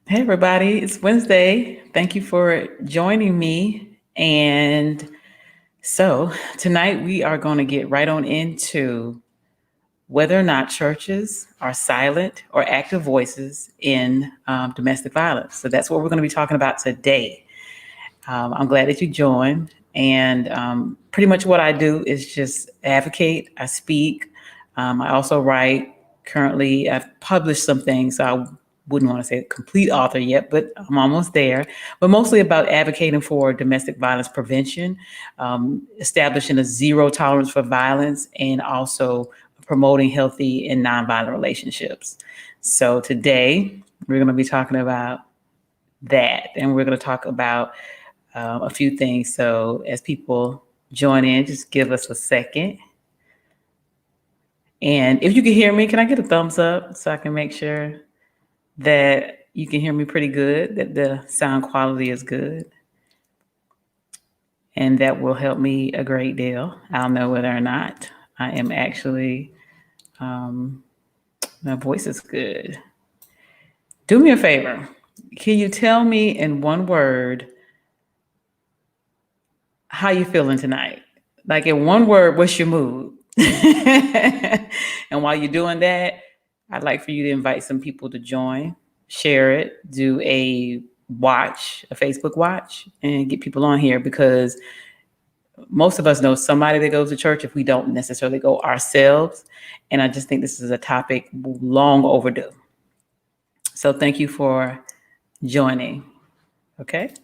Hey, everybody, it's Wednesday. Thank you for joining me. And so tonight we are going to get right on into whether or not churches are silent or active voices in domestic violence. So that's what we're going to be talking about today. I'm glad that you joined. And pretty much what I do is just advocate, I speak. I also write. Currently, I've published some things, so I wouldn't want to say a complete author yet, but I'm almost there. But mostly about advocating for domestic violence prevention, establishing a zero tolerance for violence, and also promoting healthy and nonviolent relationships. So today, we're going to be talking about that, and we're going to talk about a few things. So as people join in, just give us a second. And if you can hear me, can I get a thumbs up so I can make sure that you can hear me pretty good, that the sound quality is good? And that will help me a great deal. I'll know whether or not I am actually, my voice is good. Do me a favor. Can you tell me in one word how you feeling tonight? Like in one word, what's your mood? And while you're doing that, I'd like for you to invite some people to join, share it, do a watch, a Facebook watch, and get people on here because most of us know somebody that goes to church if we don't necessarily go ourselves. And I just think this is a topic long overdue. So thank you for joining. Okay.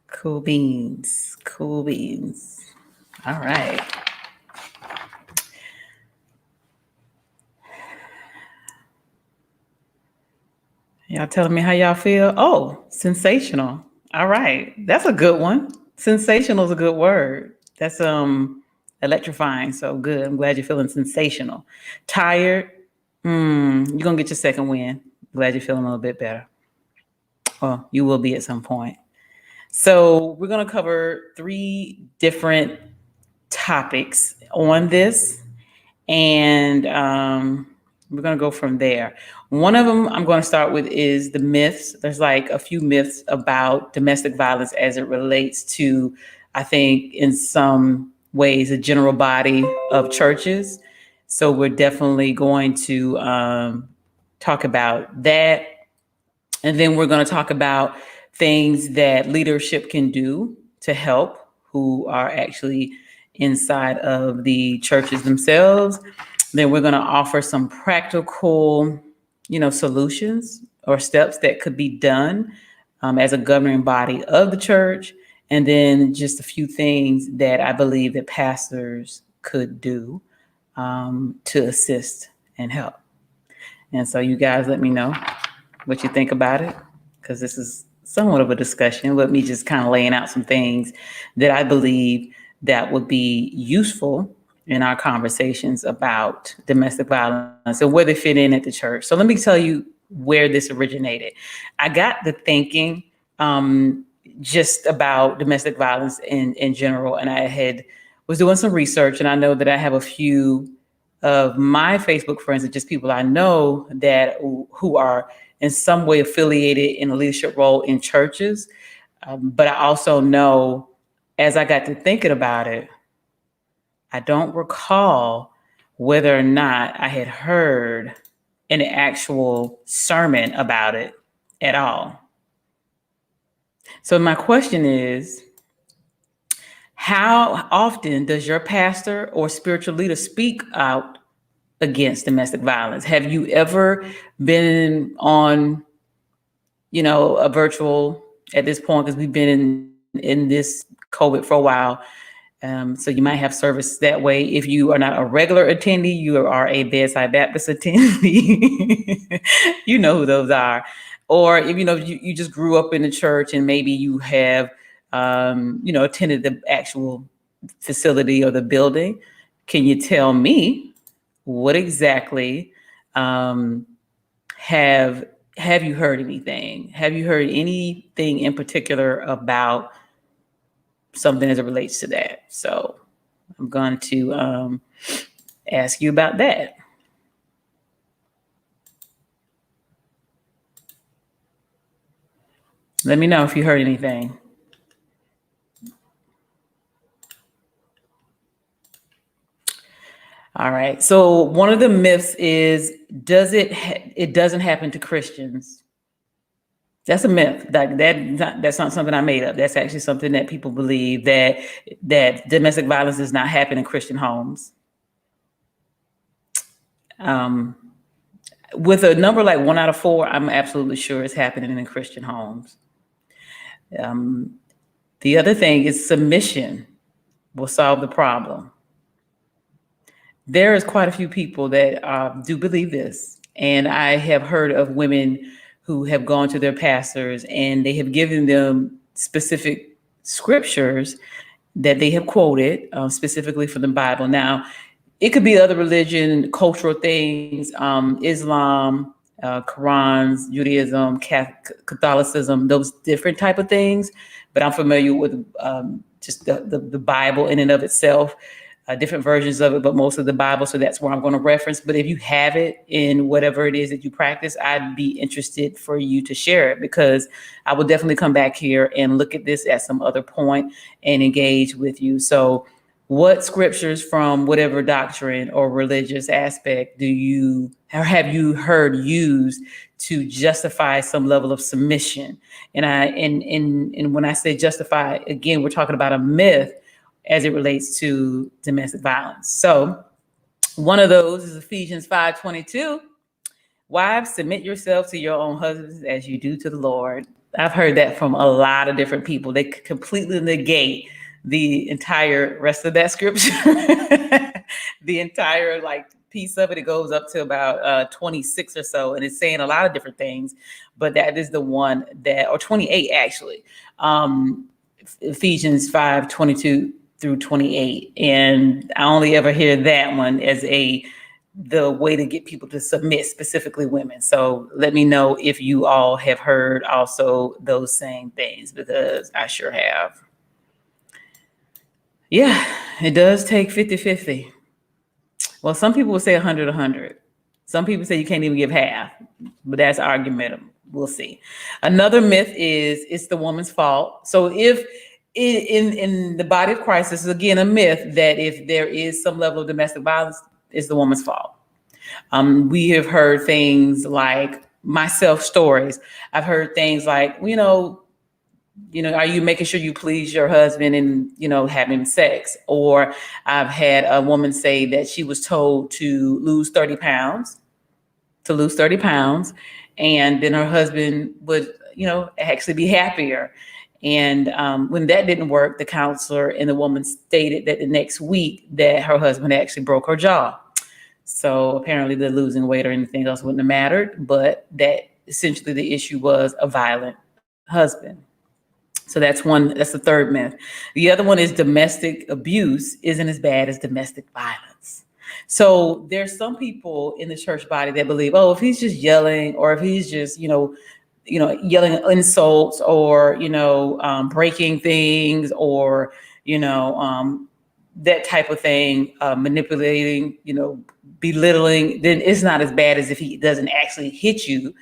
Cool beans. Cool beans. All right. Y'all telling me how y'all feel? Oh, sensational. All right. That's a good one. Sensational is a good word. That's electrifying. So good. I'm glad you're feeling sensational. Tired. You're gonna get your second win. Glad you're feeling a little bit better. Well, you will be at some point. So we're gonna cover three different topics on this, and we're going to go from there. One of them I'm going to start with is the myths. There's like a few myths about domestic violence as it relates to, I think, in some ways, a general body of churches. So we're definitely going to talk about that. And then we're going to talk about things that leadership can do to help who are actually inside of the churches themselves. Then we're going to offer some practical, solutions or steps that could be done as a governing body of the church. And then just a few things that I believe that pastors could do to assist and help. And so you guys let me know what you think about it, because this is somewhat of a discussion with me just kind of laying out some things that I believe that would be useful in our conversations about domestic violence and where they fit in at the church. So let me tell you where this originated. I got to thinking just about domestic violence in general, and was doing some research, and I know that I have a few of my Facebook friends and just people I know that who are in some way affiliated in a leadership role in churches. But I also know, as I got to thinking about it, I don't recall whether or not I had heard an actual sermon about it at all. So my question is, how often does your pastor or spiritual leader speak out against domestic violence? Have you ever been on, a virtual at this point, because we've been in this COVID for a while. So you might have service that way. If you are not a regular attendee, you are a Bedside Baptist attendee. You know who those are. Or if you just grew up in the church and maybe you have attended the actual facility or the building. Can you tell me what exactly have you heard anything? Have you heard anything in particular about something as it relates to that? So I'm going to ask you about that. Let me know if you heard anything. All right. So one of the myths is it doesn't happen to Christians. That's a myth. That's not something I made up. That's actually something that people believe, that domestic violence does not happen in Christian homes. With a number like 1 out of 4, I'm absolutely sure it's happening in Christian homes. The other thing is submission will solve the problem. There is quite a few people that do believe this. And I have heard of women who have gone to their pastors and they have given them specific scriptures that they have quoted specifically from the Bible. Now, it could be other religion, cultural things, Islam, Qurans, Judaism, Catholicism, those different type of things. But I'm familiar with just the Bible in and of itself, different versions of it, but most of the Bible. So that's where I'm going to reference. But if you have it in whatever it is that you practice, I'd be interested for you to share it, because I will definitely come back here and look at this at some other point and engage with you. So what scriptures from whatever doctrine or religious aspect have you heard used to justify some level of submission? And when I say justify, again, we're talking about a myth as it relates to domestic violence. So one of those is Ephesians 5:22. Wives, submit yourselves to your own husbands as you do to the Lord. I've heard that from a lot of different people. They completely negate the entire rest of that scripture. The entire piece of it. It goes up to about 26 or so, and it's saying a lot of different things, but that is the one or 28 actually. Ephesians 5:22 through 28. And I only ever hear that one as the way to get people to submit, specifically women. So let me know if you all have heard also those same things, because I sure have. Yeah, it does take 50-50. Well, some people will say 100-100. Some people say you can't even give half, but that's argumentative. We'll see. Another myth is it's the woman's fault. So if in the body of Christ, this is again a myth that if there is some level of domestic violence, it's the woman's fault. We have heard things like myself stories. I've heard things like, are you making sure you please your husband and, having sex? Or I've had a woman say that she was told to lose 30 pounds, and then her husband would, actually be happier. And when that didn't work, the counselor and the woman stated that the next week that her husband actually broke her jaw. So apparently the losing weight or anything else wouldn't have mattered, but that essentially the issue was a violent husband. So that's the third myth. The other one is domestic abuse isn't as bad as domestic violence. So there's some people in the church body that believe, if he's just yelling, or if he's just, yelling insults, or, breaking things, or, that type of thing, manipulating, belittling, then it's not as bad as if he doesn't actually hit you.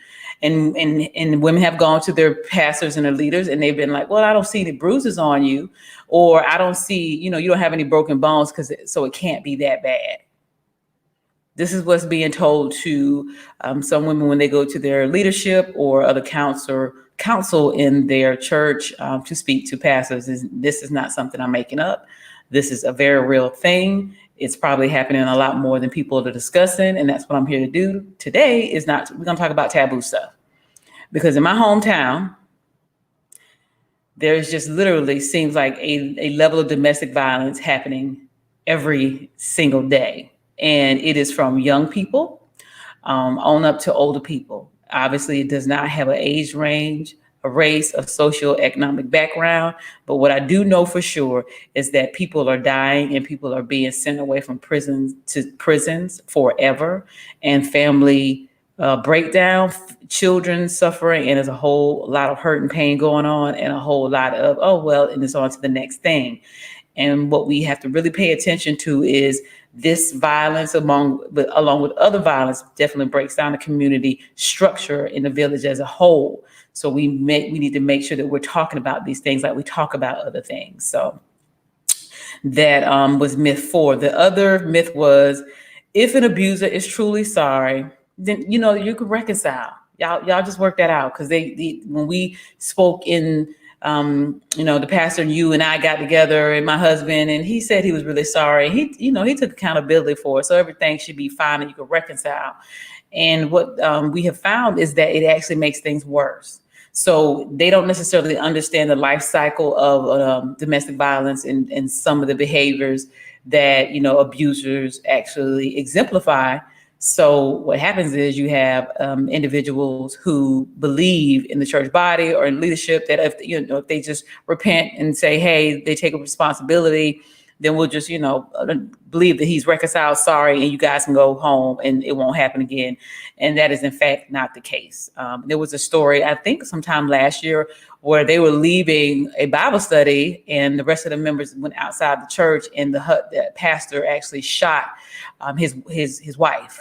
And women have gone to their pastors and their leaders, and they've been like, well, I don't see any bruises on you, or I don't see, you don't have any broken bones, so it can't be that bad. This is what's being told to some women when they go to their leadership or other counsel in their church to speak to pastors. This is not something I'm making up. This is a very real thing. It's probably happening a lot more than people are discussing. And that's what I'm here to do today. We're going to talk about taboo stuff. Because in my hometown, there's just literally seems like a level of domestic violence happening every single day. And it is from young people on up to older people. Obviously, it does not have an age range, a race, a socioeconomic background. But what I do know for sure is that people are dying and people are being sent away from prisons to prisons forever, and family breakdown, children suffering, and there's a whole lot of hurt and pain going on, and a whole lot of, and it's on to the next thing. And what we have to really pay attention to is this violence, along with other violence, definitely breaks down the community structure in the village as a whole. So we need to make sure that we're talking about these things like we talk about other things. So that was myth 4. The other myth was, if an abuser is truly sorry, then you can reconcile. Y'all just work that out, because when we spoke in the pastor and you and I got together, and my husband, and he said he was really sorry. He took accountability for it, so everything should be fine and you can reconcile. And what we have found is that it actually makes things worse. So they don't necessarily understand the life cycle of domestic violence and some of the behaviors that abusers actually exemplify. So what happens is you have individuals who believe in the church body or in leadership that if they just repent and say, hey, they take a responsibility, then we'll just believe that he's reconciled, sorry, and you guys can go home and it won't happen again. And that is in fact not the case. There was a story, I think sometime last year, where they were leaving a Bible study and the rest of the members went outside the church, and the pastor actually shot his wife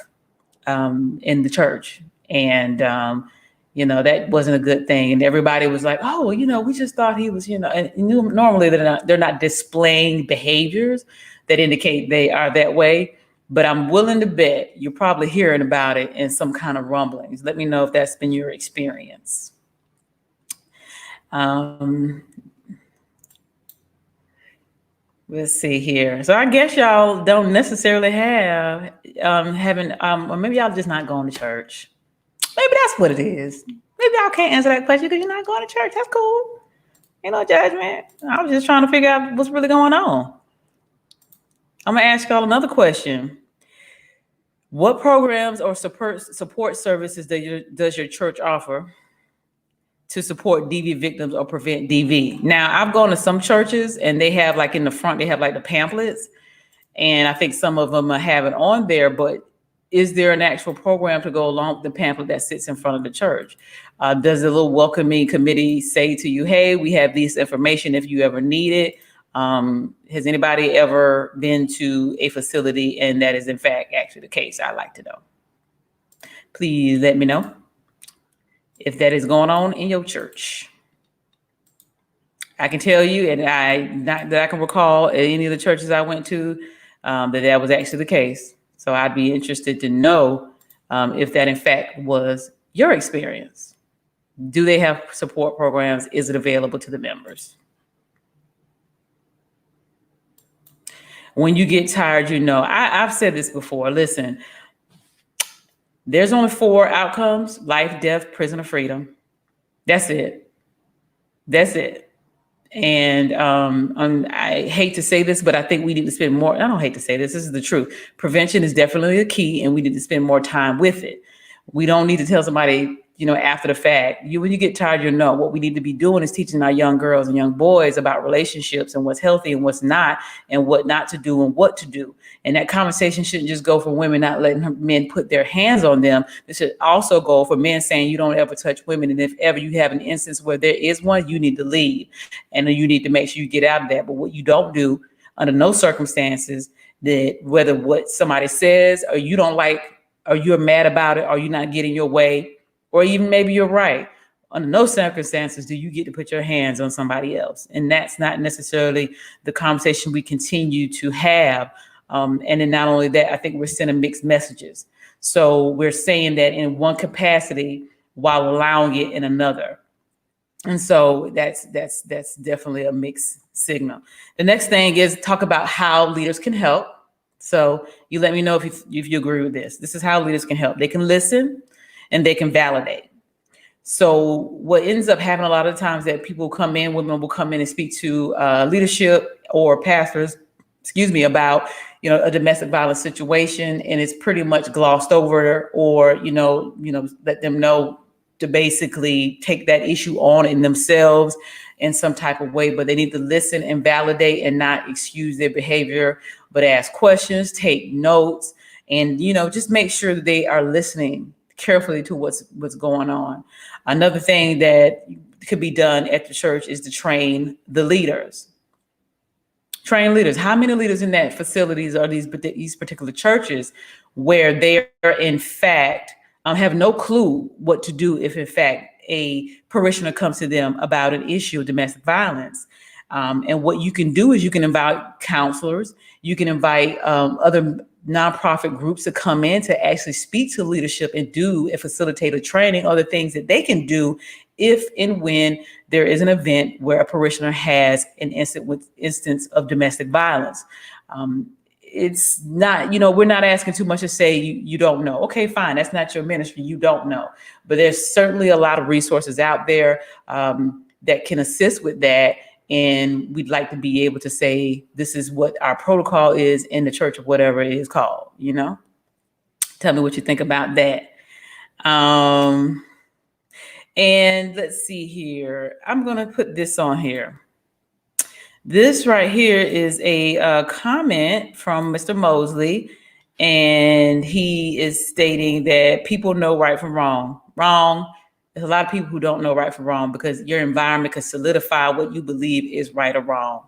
in the church. And that wasn't a good thing. And everybody was like, oh, we just thought he was, and normally they're not displaying behaviors that indicate they are that way. But I'm willing to bet you're probably hearing about it in some kind of rumblings. Let me know if that's been your experience. Let's see here. So I guess y'all don't necessarily have or maybe y'all just not going to church. Maybe that's what it is. Maybe y'all can't answer that question because you're not going to church. That's cool. Ain't no judgment. I was just trying to figure out what's really going on. I'm going to ask y'all another question. What programs or support services does your church offer to support DV victims or prevent DV? Now, I've gone to some churches and they have, like in the front, they have like the pamphlets. And I think some of them have it on there, but is there an actual program to go along with the pamphlet that sits in front of the church? Does the little welcoming committee say to you, hey, we have this information if you ever need it? Has anybody ever been to a facility and that is in fact actually the case? I'd like to know. Please let me know if that is going on in your church. I can tell you, and not that I can recall at any of the churches I went to, that was actually the case. So I'd be interested to know if that in fact was your experience. Do they have support programs? Is it available to the members? When you get tired, I've said this before. Listen, there's only 4 outcomes: life, death, prison, or freedom. That's it. And I hate to say this, but I think we need to spend more. I don't hate to say this. This is the truth. Prevention is definitely a key, and we need to spend more time with it. We don't need to tell somebody, after the fact. When you get tired, what we need to be doing is teaching our young girls and young boys about relationships and what's healthy and what's not, and what not to do and what to do. And that conversation shouldn't just go for women not letting men put their hands on them. It should also go for men saying you don't ever touch women. And if ever you have an instance where there is one, you need to leave. And then you need to make sure you get out of that. But what you don't do under no circumstances, that whether what somebody says or you don't like, or you're mad about it, or you're not getting your way, or even maybe you're right, under no circumstances do you get to put your hands on somebody else. And that's not necessarily the conversation we continue to have. And then not only that, I think we're sending mixed messages. So we're saying that in one capacity while allowing it in another. And so that's definitely a mixed signal. The next thing is talk about how leaders can help. So you let me know if you agree with this. This is how leaders can help. They can listen and they can validate. So what ends up happening a lot of times that women will come in and speak to leadership or pastors, about, a domestic violence situation, and it's pretty much glossed over, or, let them know to basically take that issue on in themselves in some type of way. But they need to listen and validate and not excuse their behavior, but ask questions, take notes, and, just make sure that they are listening carefully to what's going on. Another thing that could be done at the church is to train the leaders. Train leaders. How many leaders in that facilities are these particular churches where they are in fact have no clue what to do if in fact a parishioner comes to them about an issue of domestic violence? And what you can do is you can invite counselors, you can invite other nonprofit groups to come in to actually speak to leadership and do a facilitator training, other things that they can do if and when there is an event where a parishioner has an instance of domestic violence. It's not, we're not asking too much to say you don't know. Okay, fine. That's not your ministry. You don't know. But there's certainly a lot of resources out there that can assist with that. And we'd like to be able to say, this is what our protocol is in the church, or whatever it is called, Tell me what you think about that. And let's see here. I'm going to put this on here. This right here is a comment from Mr. Mosley, and he is stating that people know right from wrong. Wrong. There's a lot of people who don't know right from wrong because your environment can solidify what you believe is right or wrong.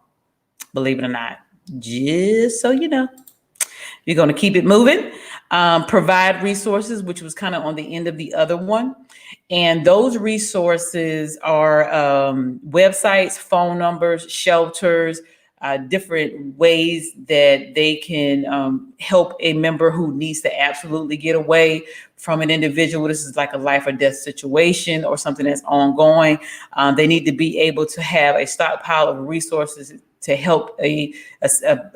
Believe it or not, just so you know. You're going to keep it moving. Provide resources, which was kind of on the end of the other one. And those resources are websites, phone numbers, shelters, different ways that they can help a member who needs to absolutely get away from an individual. This is like a life or death situation or something that's ongoing. They need to be able to have a stockpile of resources to help a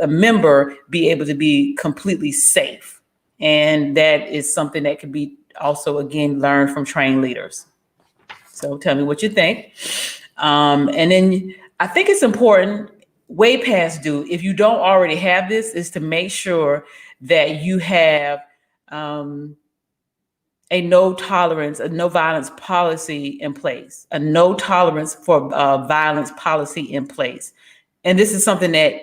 member be able to be completely safe. And that is something that can be also, again, learned from trained leaders. So tell me what you think. And then I think it's important, way past due, if you don't already have this, is to make sure that you have a no tolerance, a no violence policy in place, a no tolerance for violence policy in place. And this is something that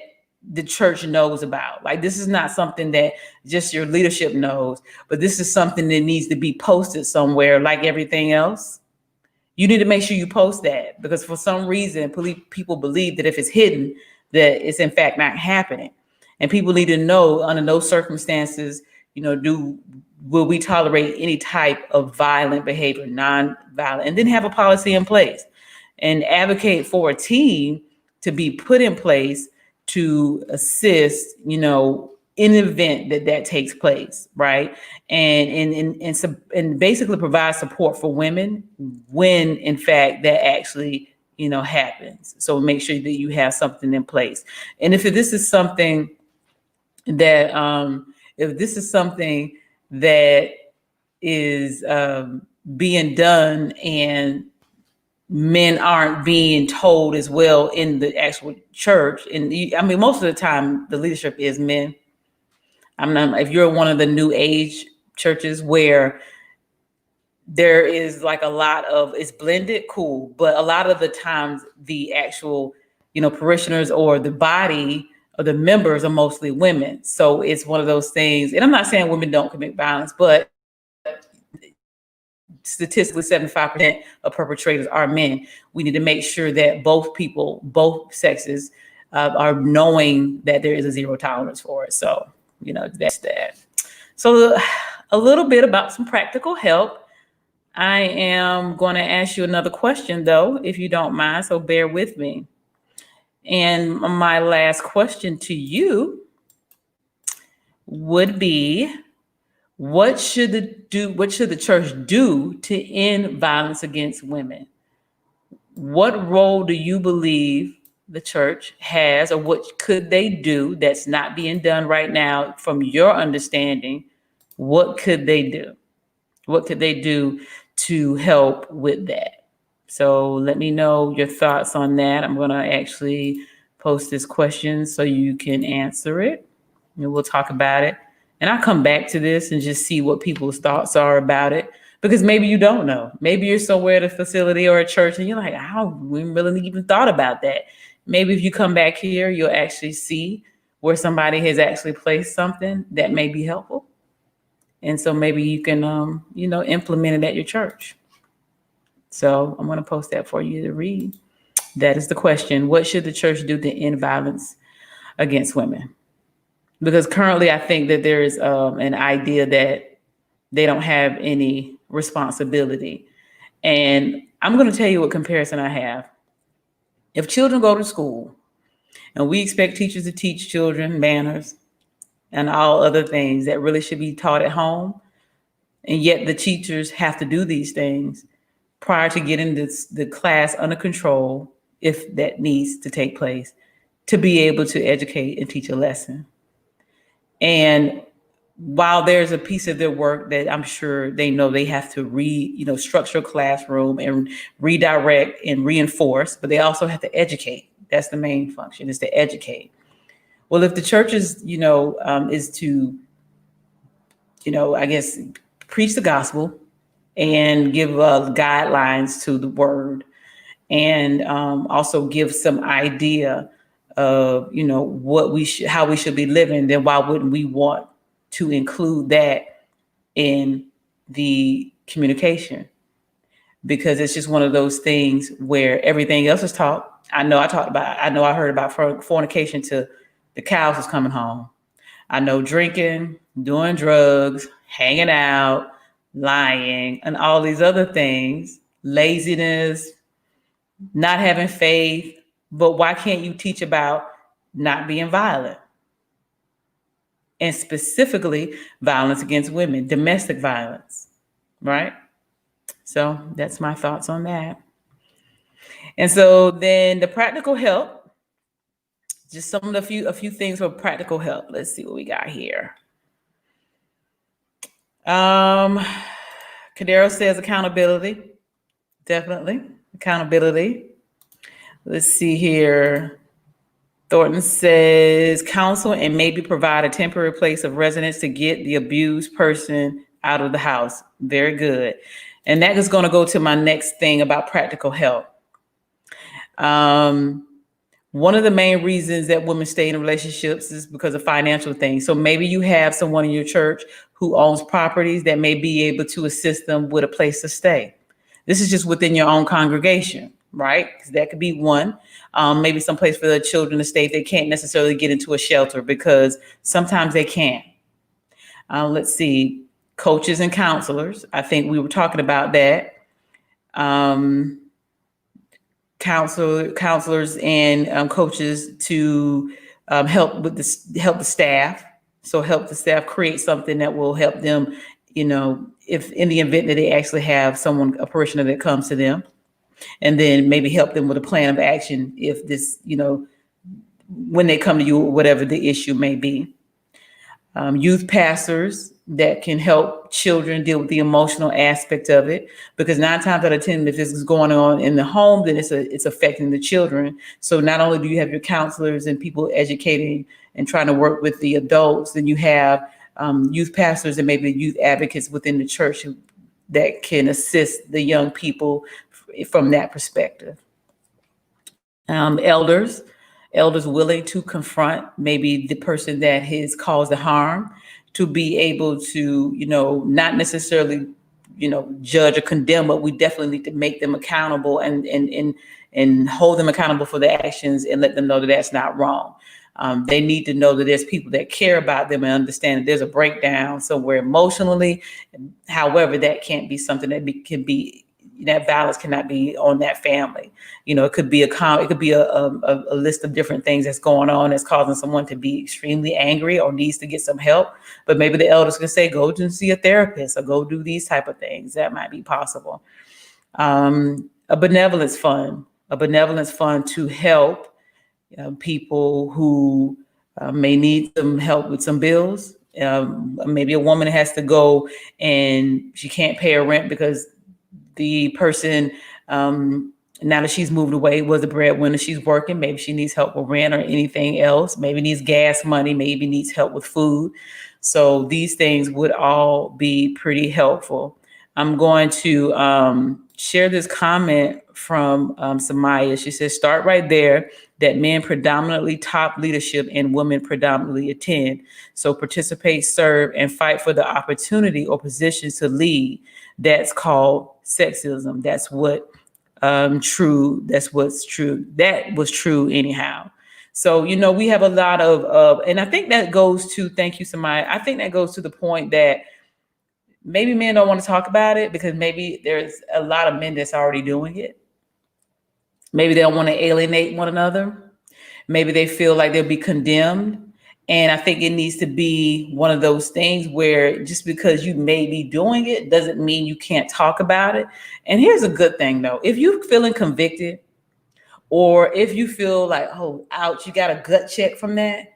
the church knows about. Like, this is not something that just your leadership knows, but this is something that needs to be posted somewhere like everything else. You need to make sure you post that, because for some reason, people believe that if it's hidden, that it's in fact not happening. And people need to know under no circumstances, will we tolerate any type of violent behavior, non-violent, and then have a policy in place and advocate for a team to be put in place to assist, in an event that takes place, right? And basically provide support for women when, in fact, that actually, happens. So make sure that you have something in place. And if this is something that, is being done and men aren't being told as well in the actual church. And most of the time the leadership is men. If you're one of the new age churches where there is like a lot of, it's blended, cool. But a lot of the times the actual, parishioners or the body or the members are mostly women. So it's one of those things. And I'm not saying women don't commit violence, but statistically 75% of perpetrators are men. We need to make sure that both sexes are knowing that there is a zero tolerance for it. So, that's that. So a little bit about some practical help. I am going to ask you another question though, if you don't mind, so bear with me. And my last question to you would be, what should the church do to end violence against women? What role do you believe the church has, or what could they do that's not being done right now from your understanding? What could they do? What could they do to help with that? So let me know your thoughts on that. I'm going to actually post this question so you can answer it, and we'll talk about it. And I'll come back to this and just see what people's thoughts are about it, because maybe you don't know. Maybe you're somewhere at a facility or a church and you're like, I don't really even thought about that. Maybe if you come back here, you'll actually see where somebody has actually placed something that may be helpful. And so maybe you can, implement it at your church. So I'm going to post that for you to read. That is the question. What should the church do to end violence against women. Because currently I think that there is an idea that they don't have any responsibility. And I'm going to tell you what comparison I have. If children go to school and we expect teachers to teach children manners and all other things that really should be taught at home, and yet the teachers have to do these things prior to getting the class under control, if that needs to take place, to be able to educate and teach a lesson. And while there's a piece of their work that I'm sure they know they have to structure a classroom and redirect and reinforce, but they also have to educate. That's the main function, is to educate. Well, if the church is to, I guess, preach the gospel and give guidelines to the word, and also give some idea of, how we should be living, then why wouldn't we want to include that in the communication? Because it's just one of those things where everything else is taught. I heard about fornication to the cows is coming home. I know drinking, doing drugs, hanging out, lying, and all these other things, laziness, not having faith. But why can't you teach about not being violent? And specifically violence against women, domestic violence, right? So that's my thoughts on that. And so then the practical help, just some of a few things for practical help. Let's see what we got here. Cadero says accountability, definitely accountability. Let's see here. Thornton says counsel and maybe provide a temporary place of residence to get the abused person out of the house. Very good. And that is going to go to my next thing about practical help. One of the main reasons that women stay in relationships is because of financial things. So maybe you have someone in your church who owns properties that may be able to assist them with a place to stay. This is just within your own congregation, right? Because that could be one. Maybe someplace for the children to stay if they can't necessarily get into a shelter, because sometimes they can't. Let's see, coaches and counselors. I think we were talking about that. Counselors and coaches to help the staff. So help the staff create something that will help them, if in the event that they actually have a parishioner that comes to them, and then maybe help them with a plan of action if this, when they come to you, whatever the issue may be. Youth pastors that can help children deal with the emotional aspect of it, because 9 times out of 10, if this is going on in the home, then it's affecting the children. So not only do you have your counselors and people educating and trying to work with the adults, then you have youth pastors and maybe youth advocates within the church that can assist the young people from that perspective. Elders willing to confront maybe the person that has caused the harm, to be able to, not necessarily, judge or condemn, but we definitely need to make them accountable and hold them accountable for their actions and let them know that that's not wrong. They need to know that there's people that care about them and understand that there's a breakdown somewhere emotionally. However, that can't be something that violence cannot be on that family. It could be a list of different things that's going on that's causing someone to be extremely angry or needs to get some help. But maybe the elders can say, go to see a therapist or go do these type of things. That might be possible. A benevolence fund to help people who may need some help with some bills. Maybe a woman has to go and she can't pay her rent because the person, now that she's moved away, was the breadwinner. She's working. Maybe she needs help with rent or anything else. Maybe needs gas money. Maybe needs help with food. So these things would all be pretty helpful. I'm going to share this comment from Samaya. She says, start right there, that men predominantly top leadership and women predominantly attend. So participate, serve, and fight for the opportunity or positions to lead. That's called sexism. That's what's true. That was true anyhow. So, we have a lot and I think that goes to, thank you, Samaya. I think that goes to the point that maybe men don't want to talk about it because maybe there's a lot of men that's already doing it. Maybe they don't want to alienate one another. Maybe they feel like they'll be condemned. And I think it needs to be one of those things where just because you may be doing it doesn't mean you can't talk about it. And here's a good thing though. If you're feeling convicted or if you feel like, oh, ouch, you got a gut check from that,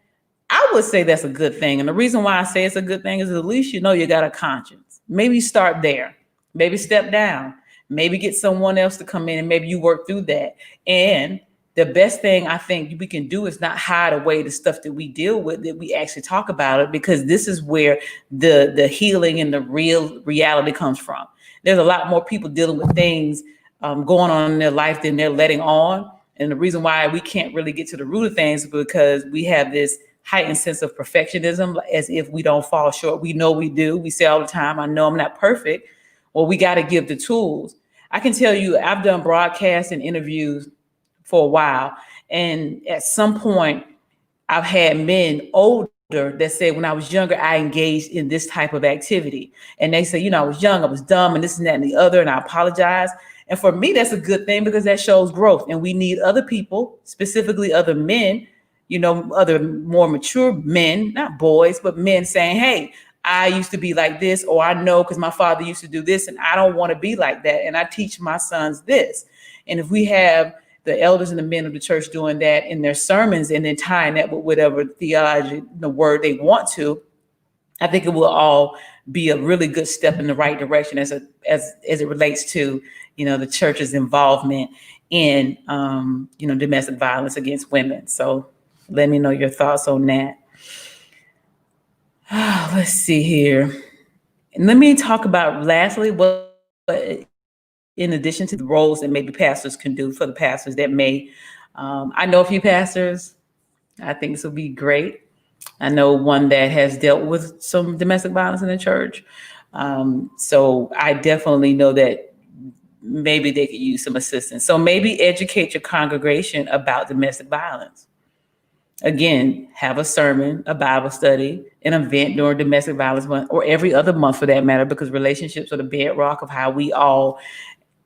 I would say that's a good thing. And the reason why I say it's a good thing is at least you got a conscience. Maybe start there. Maybe step down. Maybe get someone else to come in and maybe you work through that. And the best thing I think we can do is not hide away the stuff that we deal with, that we actually talk about it, because this is where the healing and the real reality comes from. There's a lot more people dealing with things going on in their life than they're letting on. And the reason why we can't really get to the root of things is because we have this heightened sense of perfectionism, as if we don't fall short. We know we do. We say all the time, I know I'm not perfect. Well, we got to give the tools. I can tell you, I've done broadcasts and interviews for a while. And at some point, I've had men older that said, when I was younger, I engaged in this type of activity. And they say, I was young, I was dumb, and this and that and the other, and I apologize. And for me, that's a good thing because that shows growth. And we need other people, specifically other men, other more mature men, not boys, but men saying, hey, I used to be like this, or I know because my father used to do this, and I don't want to be like that. And I teach my sons this. And if we have the elders and the men of the church doing that in their sermons and then tying that with whatever theology, the word they want to, I think it will all be a really good step in the right direction as it relates to, the church's involvement in, domestic violence against women. So let me know your thoughts on that. Let's see here. And let me talk about lastly, what in addition to the roles that maybe pastors can do for the pastors that may, I know a few pastors, I think this will be great. I know one that has dealt with some domestic violence in the church. So I definitely know that maybe they could use some assistance. So maybe educate your congregation about domestic violence. Again, have a sermon, a Bible study, an event during Domestic Violence Month, or every other month for that matter, because relationships are the bedrock of how we all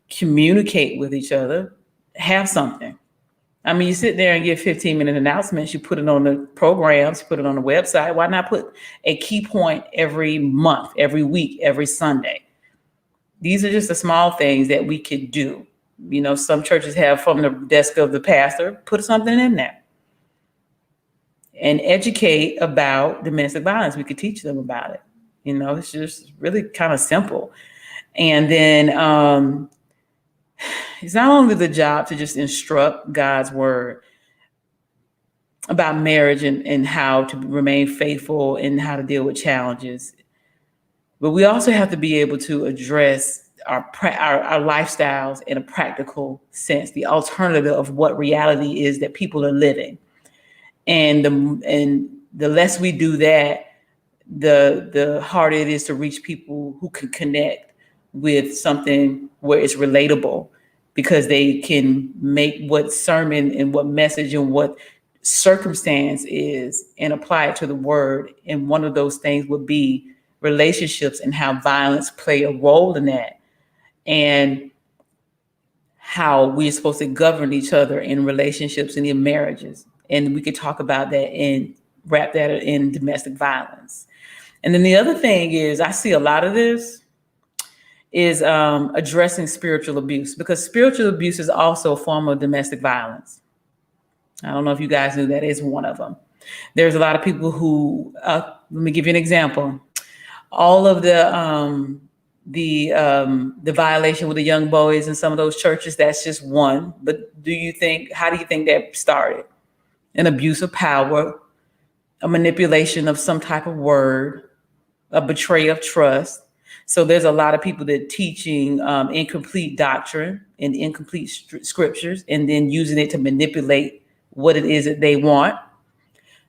communicate with each other. Have something. I mean, you sit there and give 15-minute announcements, you put it on the programs, you put it on the website. Why not put a key point every month, every week, every Sunday? These are just the small things that we could do. Some churches have from the desk of the pastor, put something in there. And educate about domestic violence. We could teach them about it. It's just really kind of simple. And then it's not only the job to just instruct God's word about marriage and how to remain faithful and how to deal with challenges, but we also have to be able to address our lifestyles in a practical sense, the alternative of what reality is that people are living. And the less we do that, the harder it is to reach people who can connect with something where it's relatable, because they can make what sermon and what message and what circumstance is and apply it to the word. And one of those things would be relationships and how violence play a role in that, and how we're supposed to govern each other in relationships and in marriages. And we could talk about that and wrap that in domestic violence. And then the other thing is, I see a lot of this is addressing spiritual abuse, because spiritual abuse is also a form of domestic violence. I don't know if you guys knew that is one of them. There's a lot of people who, let me give you an example. All of the violation with the young boys in some of those churches, that's just one. But how do you think that started? An abuse of power, a manipulation of some type of word, a betrayal of trust. So there's a lot of people that teaching incomplete doctrine and incomplete scriptures, and then using it to manipulate what it is that they want.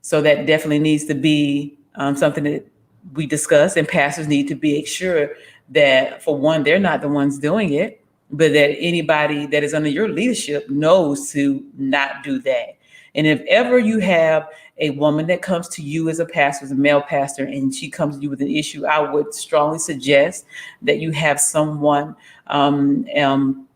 So that definitely needs to be something that we discuss, and pastors need to be sure that, for one, they're not the ones doing it, but that anybody that is under your leadership knows to not do that. And if ever you have a woman that comes to you as a pastor, as a male pastor, and she comes to you with an issue, I would strongly suggest that you have someone,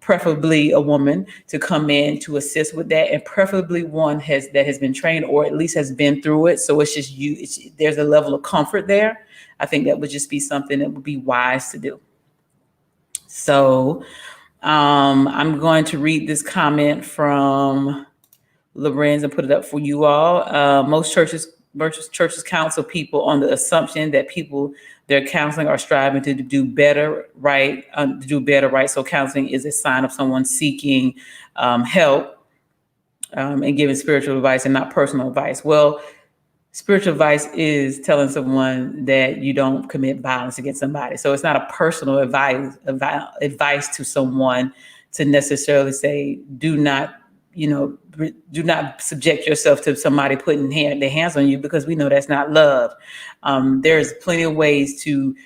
preferably a woman, to come in to assist with that, and preferably one that has been trained or at least has been through it. So it's just you. There's a level of comfort there. I think that would just be something that would be wise to do. So I'm going to read this comment from Lorenz and put it up for you all. Most churches counsel people on the assumption that people they're counseling are striving to do better, right? So counseling is a sign of someone seeking help and giving spiritual advice and not personal advice. Well, spiritual advice is telling someone that you don't commit violence against somebody. So it's not a personal advice to someone to necessarily say, do not subject yourself to somebody putting their hands on you, because we know that's not love. There's plenty of ways to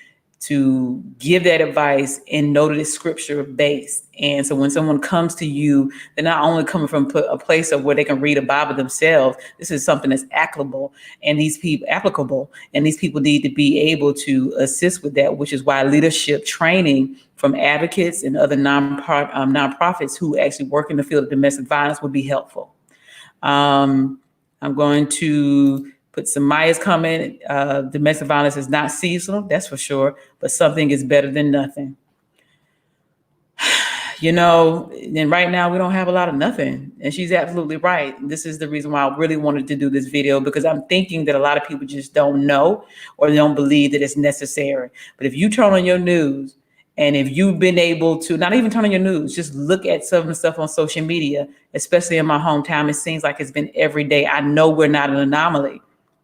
give that advice and know that it's scripture based. And so when someone comes to you, they're not only coming from a place of where they can read a Bible themselves. This is something that's applicable, and these people need to be able to assist with that, which is why leadership training from advocates and other nonprofits who actually work in the field of domestic violence would be helpful. I'm going to put some Maya's comment. Domestic violence is not seasonal, that's for sure, but something is better than nothing. And right now we don't have a lot of nothing. And she's absolutely right. This is the reason why I really wanted to do this video, because I'm thinking that a lot of people just don't know or they don't believe that it's necessary. But if you turn on your news, and if you've been able to not even turn on your news, just look at some of the stuff on social media, especially in my hometown, it seems like it's been every day. I know we're not an anomaly.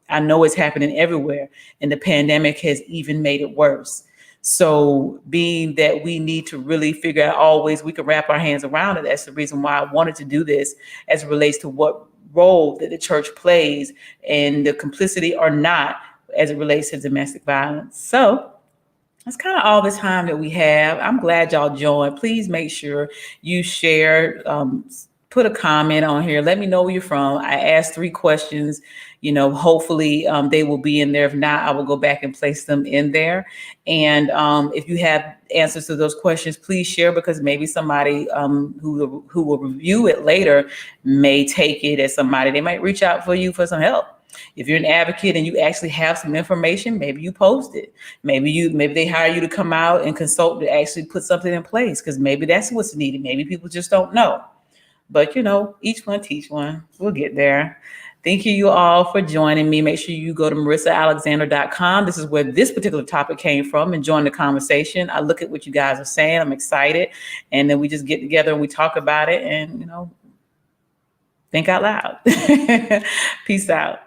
I know it's happening everywhere. And the pandemic has even made it worse. So being that we need to really figure out all ways we can wrap our hands around it, that's the reason why I wanted to do this, as it relates to what role that the church plays and the complicity or not as it relates to domestic violence. So that's kind of all the time that we have. I'm glad y'all joined. Please make sure you share, put a comment on here. Let me know where you're from. I asked 3 questions. Hopefully they will be in there. If not, I will go back and place them in there. And if you have answers to those questions, please share, because maybe somebody who will review it later may take it as somebody. They might reach out for you for some help. If you're an advocate and you actually have some information, maybe you post it. Maybe they hire you to come out and consult to actually put something in place, because maybe that's what's needed. Maybe people just don't know. But each one teach one. We'll get there. Thank you all for joining me. Make sure you go to marissaalexander.com. This is where this particular topic came from, and join the conversation. I look at what you guys are saying. I'm excited. And then we just get together and we talk about it and, think out loud. Peace out.